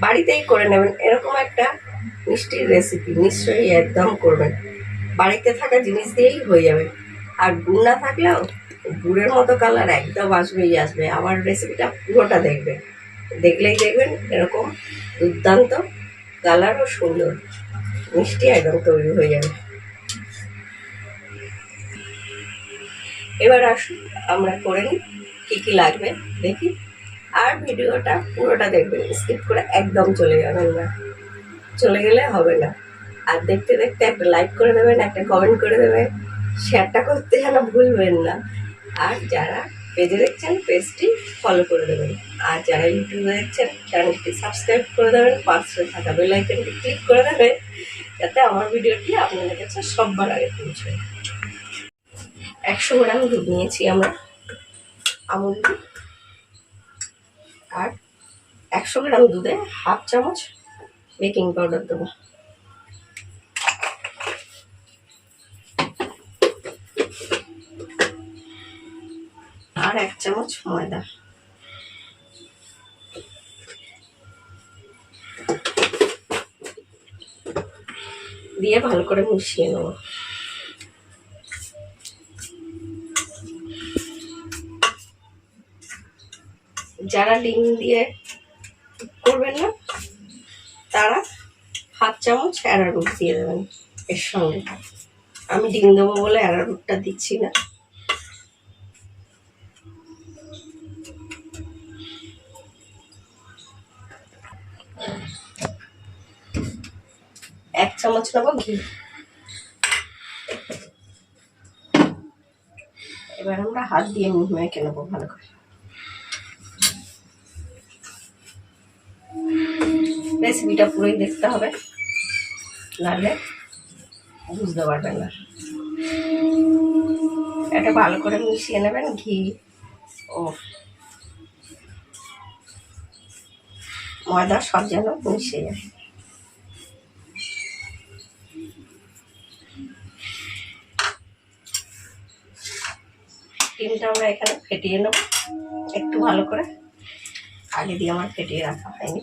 বাড়িতেই করে নেবেন। এরকম একটা মিষ্টির রেসিপি নিশ্চয়ই একদম করবেন, বাড়িতে থাকা জিনিস দিয়েই হয়ে যাবে। আর গুড় না থাকলেও গুড়ের মতো কালার একদম আসবেই আসবে। আমার রেসিপিটা পুরোটা দেখবেন, দেখলেই দেখবেন এরকম দুর্দান্ত কালার ও সুন্দর মিষ্টি একদম তৈরি হয়ে যাবে। এবার আসুন আমরা করে নিই কী কী লাগবে দেখি। আর ভিডিওটা পুরোটা দেখবেন, স্কিপ করে একদম চলে যাবেন না, চলে গেলে হবে না। আর দেখতে দেখতে একটা লাইক করে দেবেন, একটা কমেন্ট করে দেবেন, শেয়ারটা করতে যেন ভুলবেন না। আর যারা পেজে দেখছেন পেজটি ফলো করে দেবেন, আর যারা ইউটিউবে দেখছেন চ্যানেলটি সাবস্ক্রাইব করে দেবেন, পাশে থাকা বেল আইকনটি ক্লিক করে দেবেন, যাতে আমার ভিডিওটি আপনাদের কাছে সবার আগে পৌঁছায়। 100 গ্রাম দুধ নিয়েছি আমরা, আমুল দুধ। আর 100 গ্রাম দুধে হাফ চামচ বেকিং পাউডার দেবো। আর 1 চামচ ময়দা। দিয়ে ভালো করে মিশিয়ে নেব। যারা ডিম দিয়ে করবেন না তারা হাফ চামচ অ্যারারুট দিয়ে দেবেন এর সঙ্গে। আমি ডিম দেবো বলে অ্যারারুটটা দিচ্ছি না। এক চামচ নেবো ঘি। এবার আমরা হাত দিয়ে মেখে নেবো ভালো করে। রেসিপিটা পুরোই দেখতে হবে, নাহলে বুঝতে পারবেন না। এটা ভালো করে মিশিয়ে নেবেন, ঘি ও ময়দা সব যেন মিশিয়ে যায়। ডিমটা আমরা এখানে ফেটিয়ে নেব একটু ভালো করে, আগে দিয়ে আমার ফেটিয়ে রাখা হয়নি।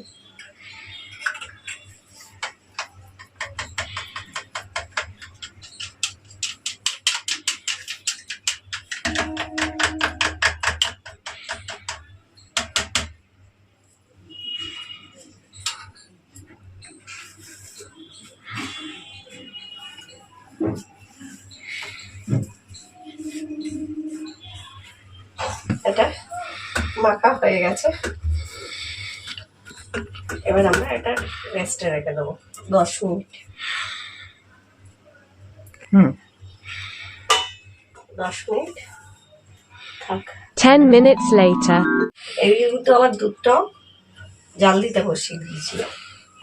এটা মাখা হয়ে গেছে। এবার আমরা এটা রেস্টে রেখে দেবো 10 মিনিট। 10 মিনিট থাক। 10 minutes later. এই কিন্তু আমার দুধটাও জাল দিতে বসিয়ে দিয়েছি।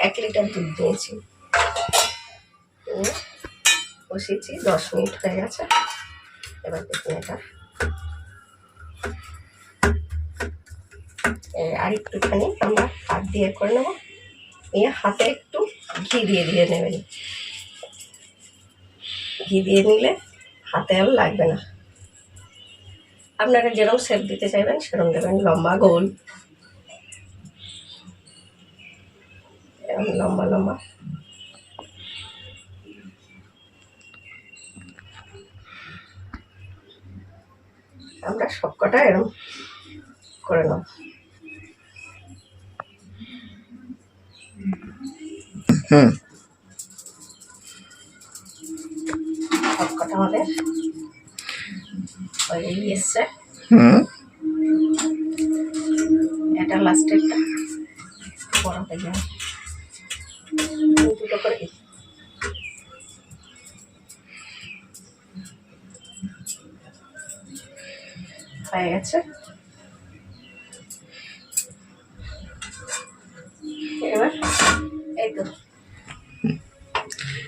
1 লিটার দুধ দিয়েছি, বসিয়েছি। 10 মিনিট হয়ে গেছে। এবার দেখুন এটা আর একটুখানি আমরা হাত দিয়ে করে নেবো। নিয়ে হাতে একটু ঘি দিয়ে নেবেন। ঘি দিয়ে নিলে হাতে আর লাগবে না। আপনারা যেরকম শেপ দিতে চাইবেন সেরকম দেবেন, লম্বা গোল এরকম লম্বা লম্বা। আমরা সবকটা এরকম করে নেব। সবকটা আমাদের হয়ে এসছে। এটা লাস্টেরটা বড় হয়ে যাবে। দুটো করে হয়ে গেছে। এবার এই তো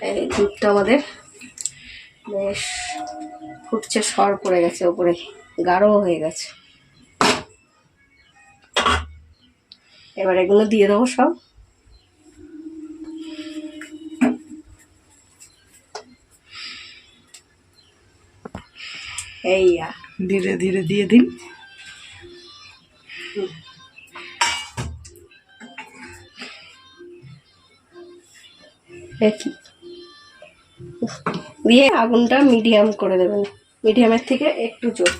এই দুধটা আমাদের বেশ ফুটছে, সর পড়ে গেছে ওপরে, গাঢ় হয়ে গেছে। এবার এগুলো দিয়ে দেবো সব। এই ধীরে ধীরে দিয়ে দিন। দেখি দিয়ে আগুনটা মিডিয়াম করে দেবেন, মিডিয়ামের থেকে একটু জোর,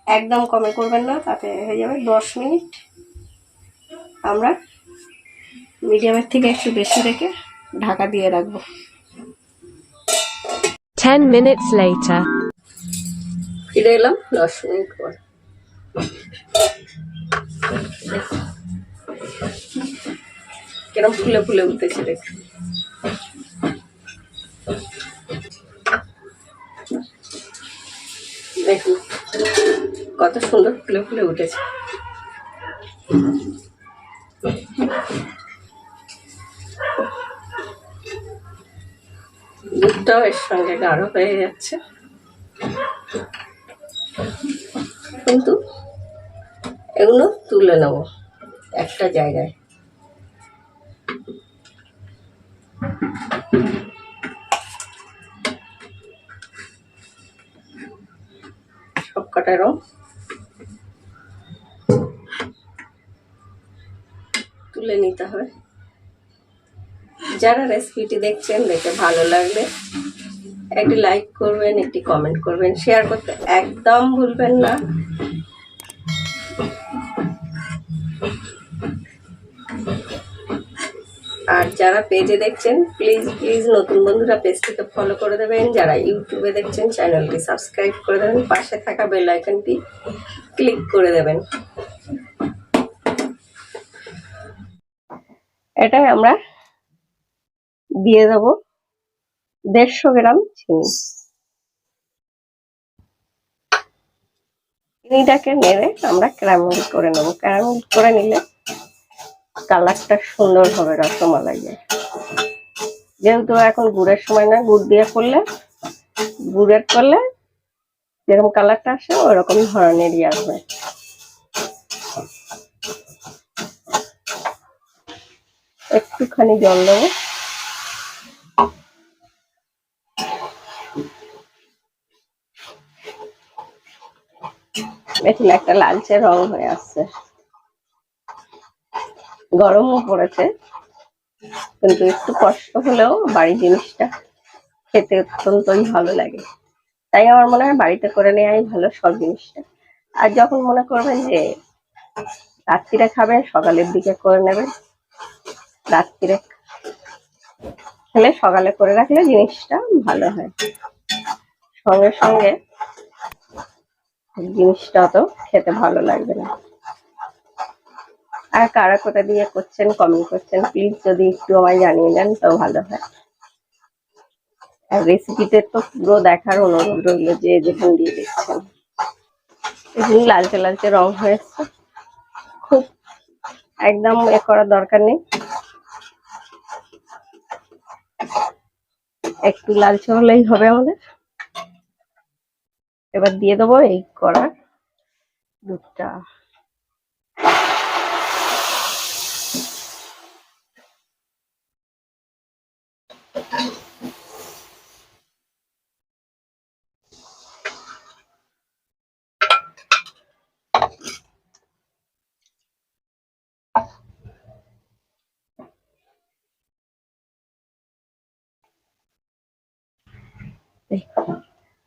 একদম কমে করবেন না, তাতে হয়ে যাবে 10 মিনিট। আমরা মিডিয়ামের থেকে একটু বেশি রেখে ঢাকা দিয়ে রাখবো। 10 minutes later. ফিরে এলাম 10 মিনিট পর। কিরম ফুলে ফুলে উঠেছে দেখুন। দেখুন কত সুন্দর ফুলে ফুলে উঠেছে। দুধটাও এর সঙ্গে গাঢ় হয়ে যাচ্ছে, কিন্তু এগুলো তুলে নেব একটা জায়গায়। সব কটা রং তুলে নিতে হবে। যারা রেসিপিটি দেখছেন, দেখে ভালো লাগলে একটি লাইক করবেন, একটি কমেন্ট করবেন, শেয়ার করতে একদম ভুলবেন না। আর যারা পেজে দেখছেন, প্লিজ প্লিজ নতুন বন্ধুরা পেজটিকে ফলো করে দেবেন। যারা ইউটিউবে দেখছেন, চ্যানেলটি সাবস্ক্রাইব করে দেবেন, পাশে থাকা বেল আইকনটি ক্লিক করে দেবেন। এটাই আমরা দিয়ে দেব 150 গ্রাম চিনি। চিনিটাকে নেড়ে আমরা ক্যারামেল করে নেব। ক্যারামেল করে নিলে কালারটা সুন্দর হবে রসমালাইয়ে। যেহেতু এখন গুড়ের সময় না, গুড় দিয়ে করলে, গুড়ের করলে যেরকম কালারটা আসে ওরকম ধরনেরই আসবে। একটুখানি জল দেবো। দেখুন একটা লালচে রং হয়ে আসছে। গরমও পড়েছে, কিন্তু একটু কষ্ট হলেও বাড়ির জিনিসটা খেতে অত্যন্তই ভালো লাগে। তাই আমার মনে হয় বাড়িতে করে নেওয়াই ভালো সব জিনিসটা। আর যখন মনে করবেন যে রাত্রিরে খাবেন, সকালের দিকে করে নেবেন। রাত্রিরে খেলে সকালে করে রাখলে জিনিসটা ভালো হয়, সঙ্গে সঙ্গে জিনিসটা তো খেতে ভালো লাগবে না। আর কারা কোথা দিয়ে করছেন কমেন্ট করছেন, প্লিজ যদি একটু আমায় জানিয়ে দেন তো ভালো হয়। আর রেসিপিতে তো পুরো দেখার অনুরোধ রইল, যে যেখান দিয়ে দেখছেন। এগুলি লালচে লালচে রং হয়েছে, খুব একদম এ করার দরকার নেই, একটু লালচে হলেই হবে আমাদের। এবার দিয়ে দেবো এই করা দুধটা।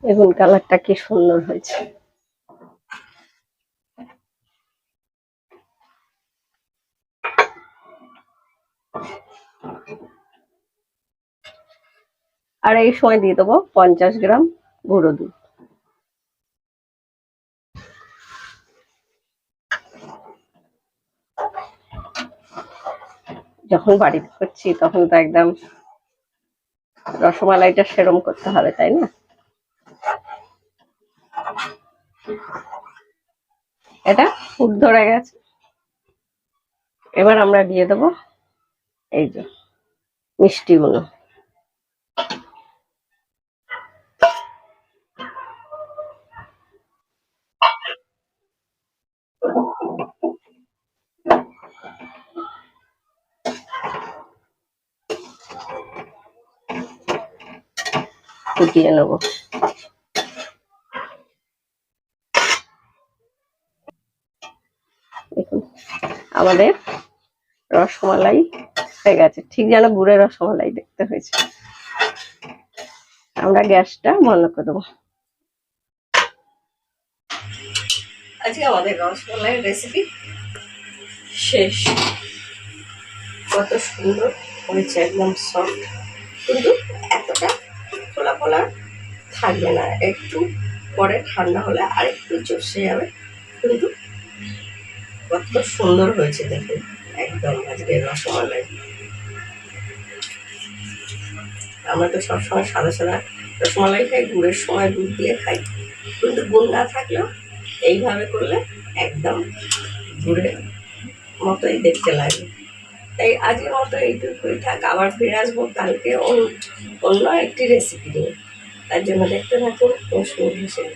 দেখুন কালারটা কি সুন্দর হয়েছে। আর এই সময় দিয়ে দেবো 50 গ্রাম গুঁড়ো দুধ। যখন বাড়িতে করছি তখন তো একদম রসমালাইটা সেরম করতে হবে, তাই না? এটা ফুট ধরে গেছে। এবার আমরা দিয়ে দেবো এই যে মিষ্টিগুলো। ফুটিয়ে নেব। দেখুন আমাদের রসমালাই হয়ে গেছে, ঠিক যেন গুড়ের রসমালাই দেখতে হয়েছে। আমরা গ্যাসটা বন্ধ করে দেবো। আজকে আমাদের রসমালাইয়ের রেসিপি শেষ। কত সুন্দর হয়েছে, একদম সফট, কিন্তু এতটা ফোলা ফোলা থাকবে না, একটু পরে ঠান্ডা হলে আর একটু চষে যাবে, কিন্তু কত সুন্দর হয়েছে দেখুন একদম আজকে রসমালাই। আমরা তো সবসময় সাদা সাদা রসমালাই খাই, গুড়ের সময় দুধ দিয়ে খাই, কিন্তু গুড় না থাকলেও এইভাবে করলে একদম গুড়ের মতোই দেখতে লাগে। তাই আজকের মতো এইটুকুই থাক, আবার ফিরে আসবো কালকে অন্য একটি রেসিপি নিয়ে। তার জন্য দেখতে থাকুন কৌশল হিসেবে।